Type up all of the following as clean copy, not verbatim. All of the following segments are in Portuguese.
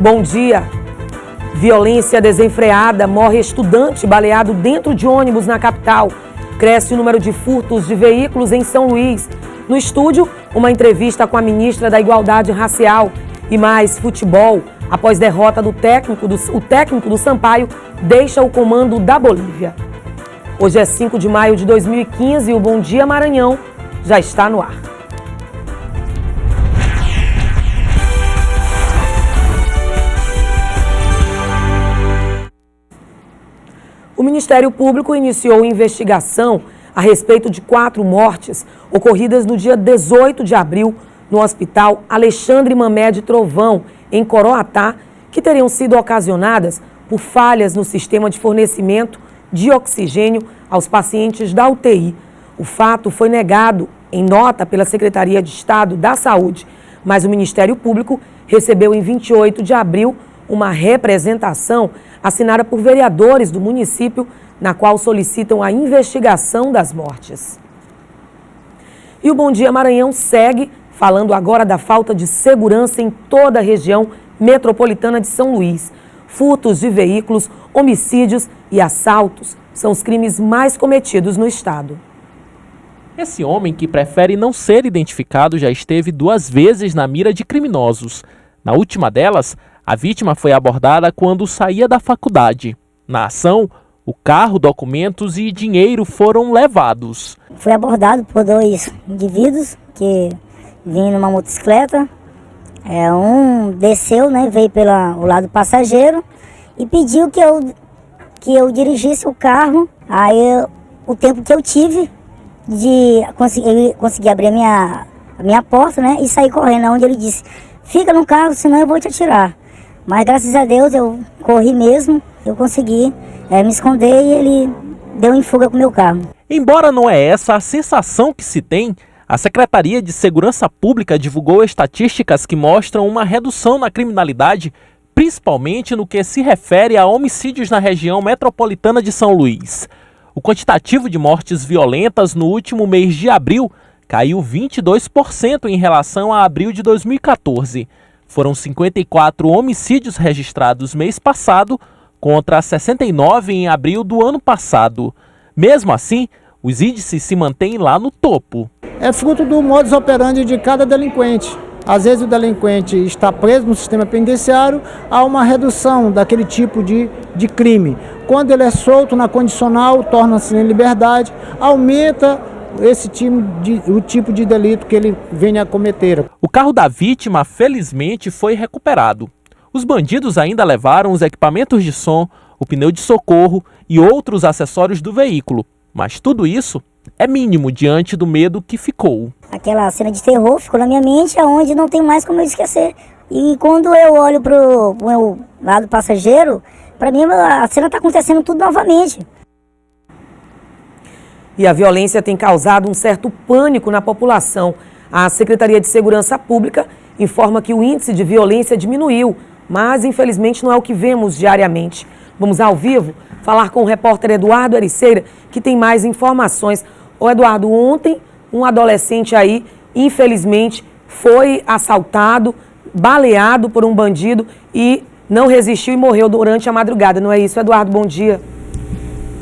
Bom dia. Violência desenfreada, morre estudante baleado dentro de ônibus na capital. Cresce o número de furtos de veículos em São Luís. No estúdio, uma entrevista com a ministra da Igualdade Racial. E mais futebol. Após derrota do técnico do Sampaio deixa o comando da Bolívia. Hoje é 5 de maio de 2015 e o Bom Dia Maranhão já está no ar. O Ministério Público iniciou investigação a respeito de 4 mortes ocorridas no dia 18 de abril no Hospital Alexandre Mamed Trovão, em Coroatá, que teriam sido ocasionadas por falhas no sistema de fornecimento de oxigênio aos pacientes da UTI. O fato foi negado em nota pela Secretaria de Estado da Saúde, mas o Ministério Público recebeu em 28 de abril uma representação assinada por vereadores do município, na qual solicitam a investigação das mortes. E o Bom Dia Maranhão segue falando agora da falta de segurança em toda a região metropolitana de São Luís. Furtos de veículos, homicídios e assaltos são os crimes mais cometidos no estado. Esse homem, que prefere não ser identificado, já esteve 2 vezes na mira de criminosos. Na última delas, a vítima foi abordada quando saía da faculdade. Na ação, o carro, documentos e dinheiro foram levados. Fui abordado por 2 indivíduos que vinham numa motocicleta. Um desceu, veio pelo lado passageiro e pediu que eu dirigisse o carro. Aí, o tempo que eu tive de conseguir abrir a minha porta, e sair correndo, onde ele disse: fica no carro, senão eu vou te atirar. Mas graças a Deus eu corri mesmo, eu consegui me esconder e ele deu em fuga com o meu carro. Embora não é essa a sensação que se tem, a Secretaria de Segurança Pública divulgou estatísticas que mostram uma redução na criminalidade, principalmente no que se refere a homicídios na região metropolitana de São Luís. O quantitativo de mortes violentas no último mês de abril caiu 22% em relação a abril de 2014. Foram 54 homicídios registrados mês passado, contra 69 em abril do ano passado. Mesmo assim, os índices se mantêm lá no topo. É fruto do modus operandi de cada delinquente. Às vezes o delinquente está preso no sistema penitenciário, há uma redução daquele tipo de crime. Quando ele é solto na condicional, torna-se em liberdade, aumenta o tipo de delito que ele venha a cometer. O carro da vítima, felizmente, foi recuperado. Os bandidos ainda levaram os equipamentos de som, o pneu de socorro e outros acessórios do veículo. Mas tudo isso é mínimo diante do medo que ficou. Aquela cena de terror ficou na minha mente, onde não tem mais como eu esquecer. E quando eu olho para o meu lado passageiro, para mim a cena está acontecendo tudo novamente. E a violência tem causado um certo pânico na população. A Secretaria de Segurança Pública informa que o índice de violência diminuiu, mas infelizmente não é o que vemos diariamente. Vamos ao vivo falar com o repórter Eduardo Ericeira, que tem mais informações. Ô Eduardo, ontem um adolescente aí, infelizmente, foi assaltado, baleado por um bandido e não resistiu e morreu durante a madrugada. Não é isso, Eduardo? Bom dia.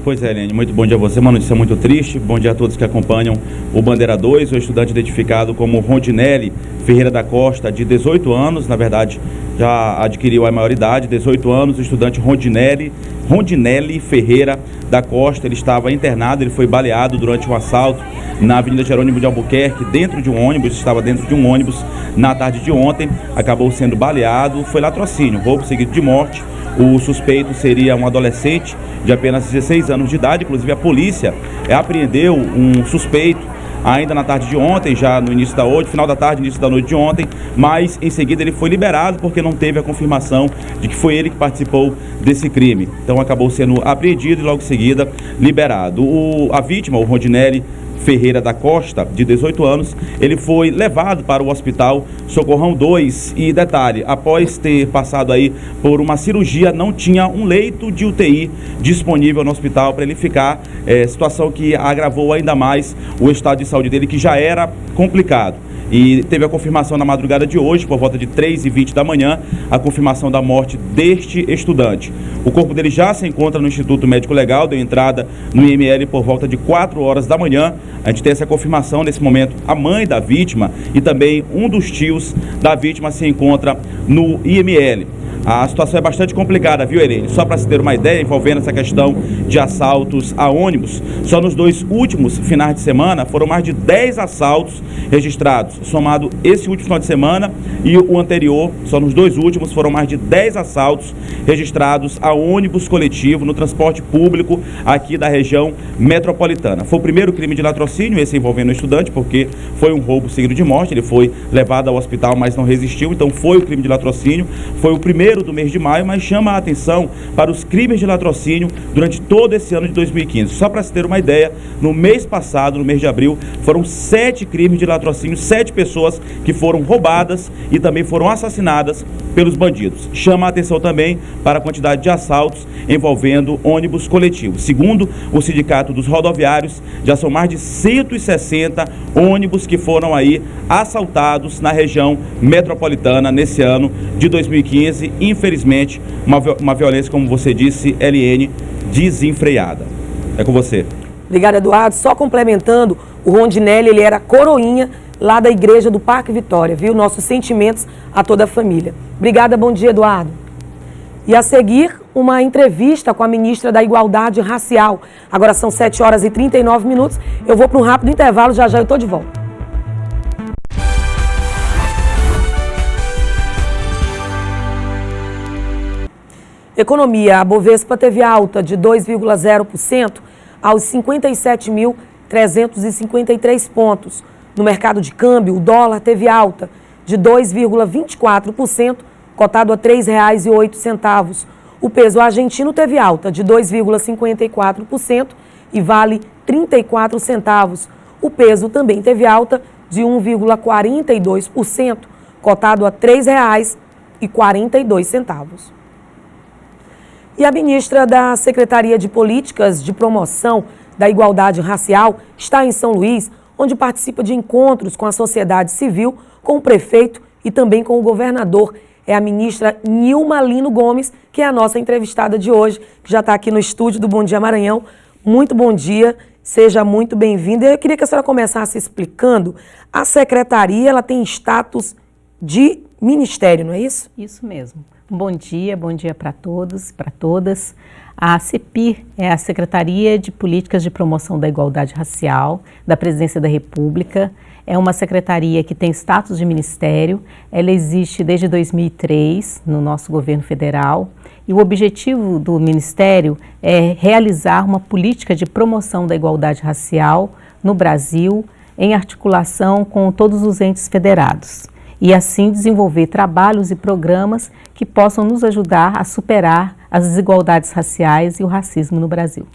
Pois é, Helene, muito bom dia a você, uma notícia muito triste. Bom dia a todos que acompanham o Bandeira 2, o estudante identificado como Rondinelli Ferreira da Costa, de 18 anos, na verdade já adquiriu a maioridade, 18 anos, o estudante Rondinelli Ferreira da Costa. Ele estava internado, ele foi baleado durante um assalto na Avenida Jerônimo de Albuquerque, estava dentro de um ônibus na tarde de ontem, acabou sendo baleado, foi latrocínio, roubo seguido de morte. O suspeito seria um adolescente de apenas 16 anos de idade. Inclusive a polícia apreendeu um suspeito ainda na tarde de ontem, já no início da noite, final da tarde, início da noite de ontem, mas em seguida ele foi liberado porque não teve a confirmação de que foi ele que participou desse crime. Então acabou sendo apreendido e logo em seguida liberado. A vítima, o Rondinelli Ferreira da Costa, de 18 anos, ele foi levado para o Hospital Socorrão 2 e, detalhe, após ter passado aí por uma cirurgia, não tinha um leito de UTI disponível no hospital para ele ficar, situação que agravou ainda mais o estado de saúde dele, que já era complicado. E teve a confirmação na madrugada de hoje, por volta de 3h20 da manhã, a confirmação da morte deste estudante. O corpo dele já se encontra no Instituto Médico Legal, deu entrada no IML por volta de 4 horas da manhã. A gente tem essa confirmação nesse momento. A mãe da vítima e também um dos tios da vítima se encontra no IML. A situação é bastante complicada, viu, Helene? Só para se ter uma ideia, envolvendo essa questão de assaltos a ônibus, só nos 2 últimos finais de semana foram mais de 10 assaltos registrados. Somado esse último final de semana e o anterior, só nos 2 últimos foram mais de 10 assaltos registrados a ônibus coletivo no transporte público aqui da região metropolitana. Foi o primeiro crime de latrocínio, esse envolvendo o estudante, porque foi um roubo seguido de morte. Ele foi levado ao hospital, mas não resistiu, então foi o crime de latrocínio. Foi o primeiro do mês de maio, mas chama a atenção para os crimes de latrocínio durante todo esse ano de 2015. Só para se ter uma ideia, no mês passado, no mês de abril, foram 7 crimes de latrocínio, 7 pessoas que foram roubadas e também foram assassinadas pelos bandidos. Chama a atenção também para a quantidade de assaltos envolvendo ônibus coletivos. Segundo o Sindicato dos Rodoviários, já são mais de 160 ônibus que foram aí assaltados na região metropolitana nesse ano de 2015. Infelizmente, uma violência, como você disse, Eliene, desenfreada. É com você. Obrigada, Eduardo. Só complementando, o Rondinelli, ele era coroinha lá da igreja do Parque Vitória, viu? Nossos sentimentos a toda a família. Obrigada, bom dia, Eduardo. E a seguir, uma entrevista com a ministra da Igualdade Racial. Agora são 7h39. Eu vou para um rápido intervalo, já eu estou de volta. Economia, a Bovespa teve alta de 2,0% aos 57.353 pontos. No mercado de câmbio, o dólar teve alta de 2,24%, cotado a R$ 3,08. O peso argentino teve alta de 2,54% e vale 34 centavos. O peso também teve alta de 1,42%, cotado a R$ 3,42. E a ministra da Secretaria de Políticas de Promoção da Igualdade Racial está em São Luís, onde participa de encontros com a sociedade civil, com o prefeito e também com o governador. É a ministra Nilma Lino Gomes, que é a nossa entrevistada de hoje, que já está aqui no estúdio do Bom Dia Maranhão. Muito bom dia, seja muito bem-vinda. Eu queria que a senhora começasse explicando. A secretaria, ela tem status de ministério, não é isso? Isso mesmo. Bom dia para todos, para todas. A CEPIR é a Secretaria de Políticas de Promoção da Igualdade Racial da Presidência da República. É uma secretaria que tem status de ministério. Ela existe desde 2003 no nosso governo federal. E o objetivo do ministério é realizar uma política de promoção da igualdade racial no Brasil, em articulação com todos os entes federados. E assim desenvolver trabalhos e programas que possam nos ajudar a superar as desigualdades raciais e o racismo no Brasil.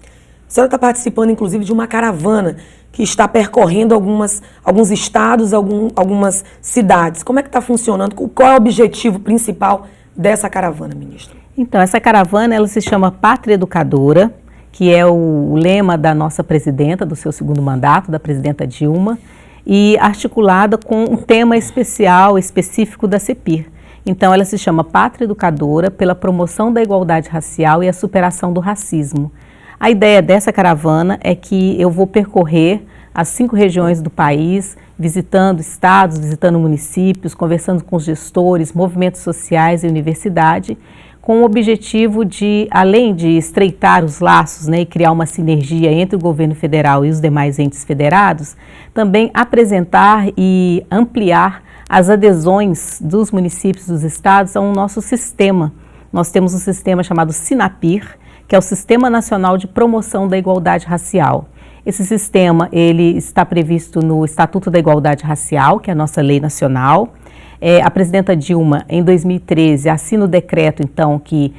A senhora está participando, inclusive, de uma caravana que está percorrendo alguns estados, algumas cidades. Como é que está funcionando? Qual é o objetivo principal dessa caravana, ministra? Então, essa caravana, ela se chama Pátria Educadora, que é o lema da nossa presidenta, do seu segundo mandato, da presidenta Dilma, e articulada com um tema específico da CEPIR. Então, ela se chama Pátria Educadora pela promoção da igualdade racial e a superação do racismo. A ideia dessa caravana é que eu vou percorrer as 5 regiões do país, visitando estados, visitando municípios, conversando com os gestores, movimentos sociais e universidade, com o objetivo de, além de estreitar os laços, né, e criar uma sinergia entre o governo federal e os demais entes federados, também apresentar e ampliar as adesões dos municípios, dos estados ao nosso sistema. Nós temos um sistema chamado SINAPIR, que é o Sistema Nacional de Promoção da Igualdade Racial. Esse sistema, ele está previsto no Estatuto da Igualdade Racial, que é a nossa lei nacional. A presidenta Dilma, em 2013, assina o decreto, então, que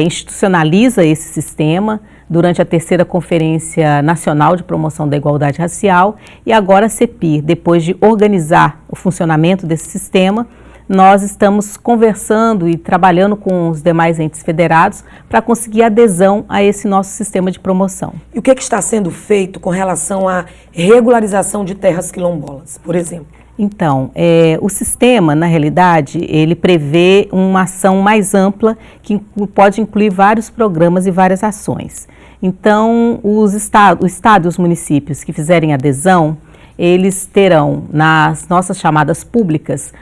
institucionaliza esse sistema durante a 3ª Conferência Nacional de Promoção da Igualdade Racial. E agora a CEPIR, depois de organizar o funcionamento desse sistema, nós estamos conversando e trabalhando com os demais entes federados para conseguir adesão a esse nosso sistema de promoção. E o que está sendo feito com relação à regularização de terras quilombolas, por exemplo? Então, o sistema, na realidade, ele prevê uma ação mais ampla que pode incluir vários programas e várias ações. Então, o Estado e os municípios que fizerem adesão, eles terão nas nossas chamadas públicas,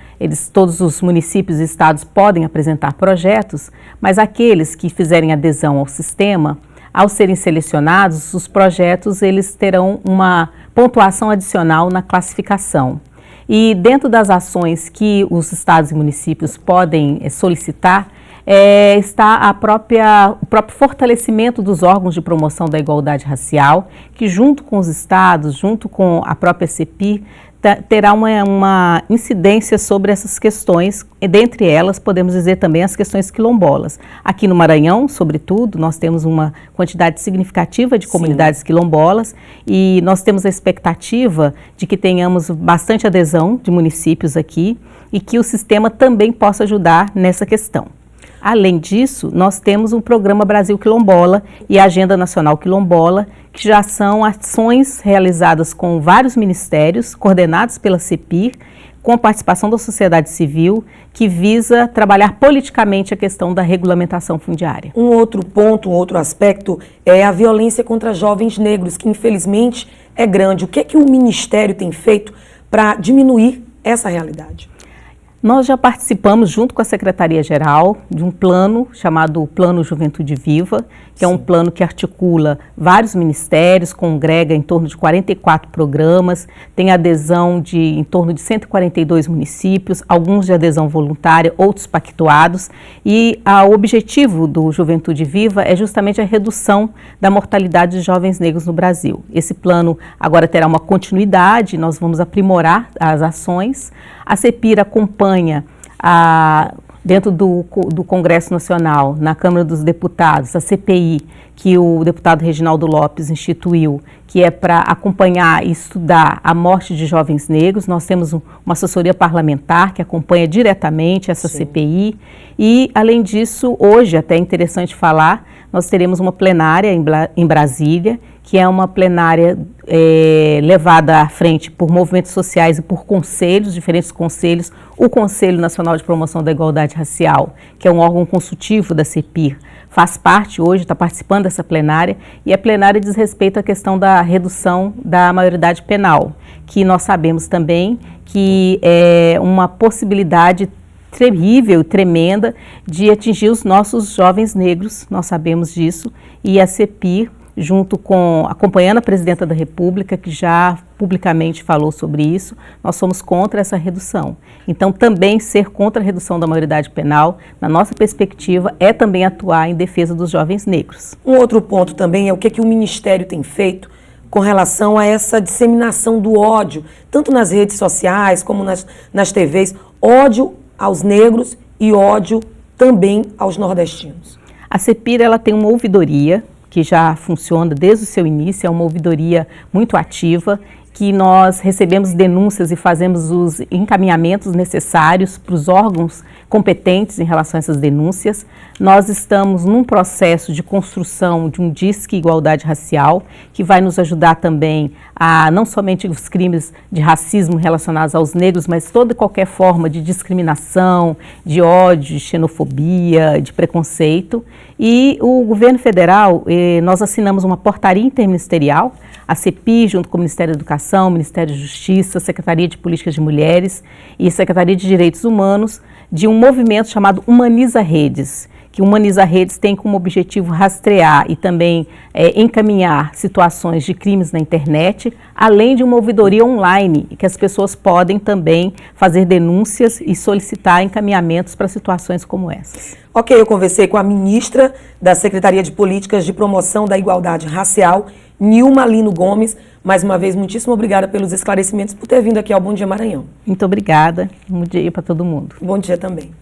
todos os municípios e estados podem apresentar projetos, mas aqueles que fizerem adesão ao sistema, ao serem selecionados, os projetos eles terão uma pontuação adicional na classificação. E dentro das ações que os estados e municípios podem solicitar, está o próprio fortalecimento dos órgãos de promoção da igualdade racial, que junto com os estados, junto com a própria CEPIR, terá uma incidência sobre essas questões, e dentre elas podemos dizer também as questões quilombolas. Aqui no Maranhão, sobretudo, nós temos uma quantidade significativa de comunidades quilombolas e nós temos a expectativa de que tenhamos bastante adesão de municípios aqui e que o sistema também possa ajudar nessa questão. Além disso, nós temos um programa Brasil Quilombola e a Agenda Nacional Quilombola, que já são ações realizadas com vários ministérios, coordenados pela CEPIR, com a participação da sociedade civil, que visa trabalhar politicamente a questão da regulamentação fundiária. Um outro ponto, um outro aspecto é a violência contra jovens negros, que infelizmente é grande. O que é que o Ministério tem feito para diminuir essa realidade? Nós já participamos, junto com a Secretaria-Geral, de um plano chamado Plano Juventude Viva, que é um plano que articula vários ministérios, congrega em torno de 44 programas, tem adesão de em torno de 142 municípios, alguns de adesão voluntária, outros pactuados, e o objetivo do Juventude Viva é justamente a redução da mortalidade de jovens negros no Brasil. Esse plano agora terá uma continuidade, nós vamos aprimorar as ações. A CEPIR acompanha dentro do Congresso Nacional, na Câmara dos Deputados, a CPI, que o deputado Reginaldo Lopes instituiu, que é para acompanhar e estudar a morte de jovens negros. Nós temos uma assessoria parlamentar que acompanha diretamente essa CPI. E, além disso, hoje, até é interessante falar, nós teremos uma plenária em Brasília, que é uma plenária levada à frente por movimentos sociais e por conselhos, diferentes conselhos. O Conselho Nacional de Promoção da Igualdade Racial, que é um órgão consultivo da CEPIR, faz parte hoje, está participando dessa plenária, e a plenária diz respeito à questão da redução da maioridade penal, que nós sabemos também que é uma possibilidade terrível, tremenda, de atingir os nossos jovens negros, nós sabemos disso, e a CEPIR, acompanhando a Presidenta da República, que já publicamente falou sobre isso, nós somos contra essa redução. Então, também ser contra a redução da maioridade penal, na nossa perspectiva, é também atuar em defesa dos jovens negros. Um outro ponto também é o que o Ministério tem feito com relação a essa disseminação do ódio, tanto nas redes sociais como nas TVs, ódio aos negros e ódio também aos nordestinos. A CEPIR, ela tem uma ouvidoria que já funciona desde o seu início, é uma ouvidoria muito ativa, que nós recebemos denúncias e fazemos os encaminhamentos necessários para os órgãos competentes em relação a essas denúncias. Nós estamos num processo de construção de um Disque Igualdade Racial, que vai nos ajudar também a não somente os crimes de racismo relacionados aos negros, mas toda e qualquer forma de discriminação, de ódio, de xenofobia, de preconceito. E o governo federal, nós assinamos uma portaria interministerial, a CEPI, junto com o Ministério da Educação, Ministério da Justiça, Secretaria de Políticas de Mulheres e Secretaria de Direitos Humanos, de um movimento chamado Humaniza Redes, que Humaniza Redes tem como objetivo rastrear e também encaminhar situações de crimes na internet, além de uma ouvidoria online, que as pessoas podem também fazer denúncias e solicitar encaminhamentos para situações como essas. Ok, eu conversei com a ministra da Secretaria de Políticas de Promoção da Igualdade Racial, Nilma Lino Gomes. Mais uma vez, muitíssimo obrigada pelos esclarecimentos, por ter vindo aqui ao Bom Dia Maranhão. Muito obrigada. Bom dia para todo mundo. Bom dia também.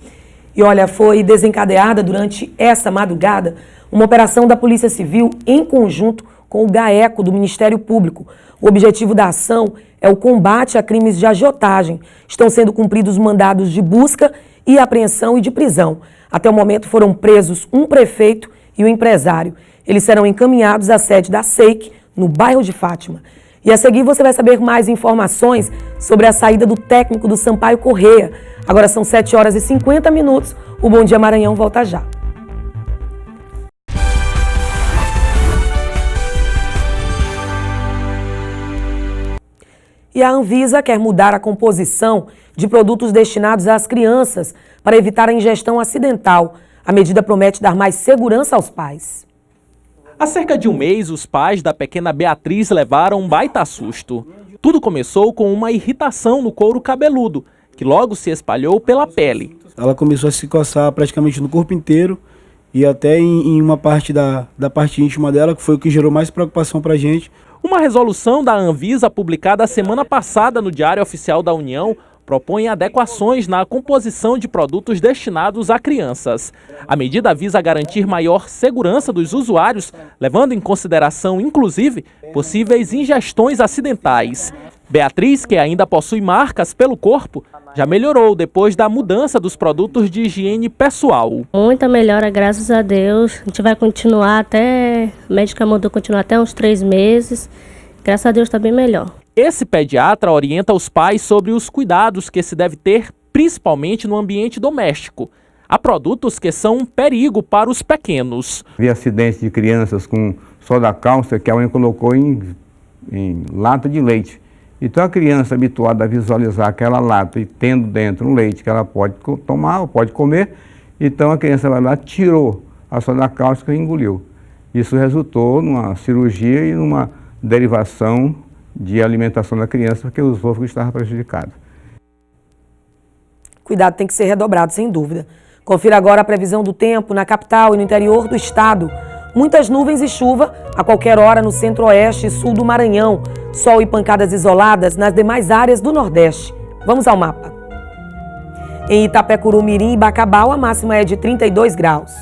E olha, foi desencadeada durante essa madrugada uma operação da Polícia Civil em conjunto com o GAECO do Ministério Público. O objetivo da ação é o combate a crimes de agiotagem. Estão sendo cumpridos mandados de busca e apreensão e de prisão. Até o momento foram presos um prefeito e um empresário. Eles serão encaminhados à sede da SEIC, no bairro de Fátima. E a seguir você vai saber mais informações sobre a saída do técnico do Sampaio Corrêa. Agora são 7h50. O Bom Dia Maranhão volta já. E a Anvisa quer mudar a composição de produtos destinados às crianças para evitar a ingestão acidental. A medida promete dar mais segurança aos pais. Há cerca de um mês, os pais da pequena Beatriz levaram um baita susto. Tudo começou com uma irritação no couro cabeludo, que logo se espalhou pela pele. Ela começou a se coçar praticamente no corpo inteiro e até em uma parte da parte íntima dela, que foi o que gerou mais preocupação para a gente. Uma resolução da Anvisa, publicada a semana passada no Diário Oficial da União, propõe adequações na composição de produtos destinados a crianças. A medida visa garantir maior segurança dos usuários, levando em consideração, inclusive, possíveis ingestões acidentais. Beatriz, que ainda possui marcas pelo corpo, já melhorou depois da mudança dos produtos de higiene pessoal. Muita melhora, graças a Deus. A gente vai continuar até, a médica mandou continuar até uns 3 meses. Graças a Deus está bem melhor. Esse pediatra orienta os pais sobre os cuidados que se deve ter, principalmente no ambiente doméstico. Há produtos que são um perigo para os pequenos. Vi acidentes de crianças com soda cáustica que a mãe colocou em lata de leite. Então a criança habituada a visualizar aquela lata e tendo dentro um leite que ela pode tomar ou pode comer, então a criança vai lá, tirou a soda cáustica e engoliu. Isso resultou numa cirurgia e numa derivação de alimentação da criança, porque o esôfago estava prejudicado. Cuidado tem que ser redobrado, sem dúvida. Confira agora a previsão do tempo na capital e no interior do estado. Muitas nuvens e chuva a qualquer hora no centro-oeste e sul do Maranhão. Sol e pancadas isoladas nas demais áreas do Nordeste. Vamos ao mapa. Em Itapecuru, Mirim e Bacabal, a máxima é de 32 graus.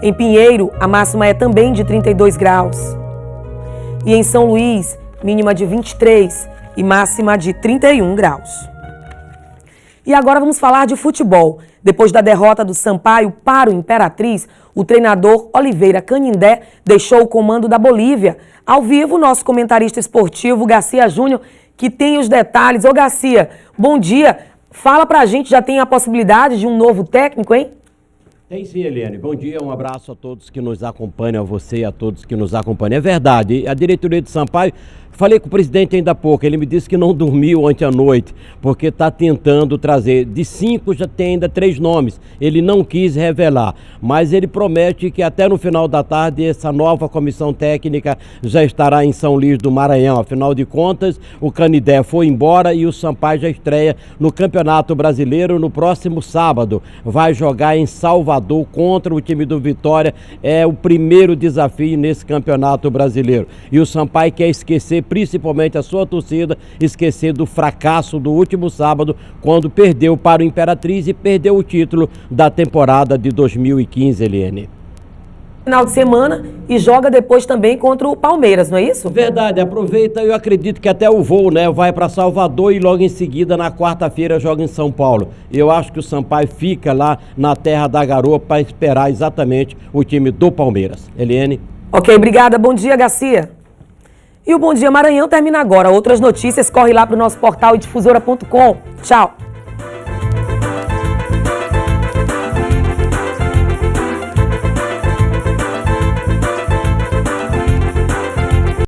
Em Pinheiro, a máxima é também de 32 graus. E em São Luís, mínima de 23 e máxima de 31 graus. E agora vamos falar de futebol. Depois da derrota do Sampaio para o Imperatriz, o treinador Oliveira Canindé deixou o comando da Bolívia. Ao vivo, nosso comentarista esportivo, Garcia Júnior, que tem os detalhes. Ô Garcia, bom dia. Fala pra gente, já tem a possibilidade de um novo técnico, hein? Tem sim, Eliane. Bom dia, um abraço a todos que nos acompanham, a você e a todos que nos acompanham. É verdade, a diretoria de Sampaio, falei com o presidente ainda há pouco, ele me disse que não dormiu ontem à noite, porque está tentando trazer, de 5 já tem ainda 3 nomes, ele não quis revelar, mas ele promete que até no final da tarde essa nova comissão técnica já estará em São Luís do Maranhão. Afinal de contas, o Canindé foi embora e o Sampaio já estreia no Campeonato Brasileiro no próximo sábado. Vai jogar em Salvador contra o time do Vitória, é o primeiro desafio nesse Campeonato Brasileiro. E o Sampaio quer esquecer, principalmente a sua torcida, esquecer do fracasso do último sábado, quando perdeu para o Imperatriz e perdeu o título da temporada de 2015, Eliane. Final de semana e joga depois também contra o Palmeiras, não é isso? Verdade, aproveita, eu acredito que até o voo, né, vai para Salvador e logo em seguida, na quarta-feira, joga em São Paulo. Eu acho que o Sampaio fica lá na terra da garoa para esperar exatamente o time do Palmeiras. Eliane? Ok, obrigada. Bom dia, Garcia. E o Bom Dia Maranhão termina agora. Outras notícias, corre lá para o nosso portal difusora.com. Tchau.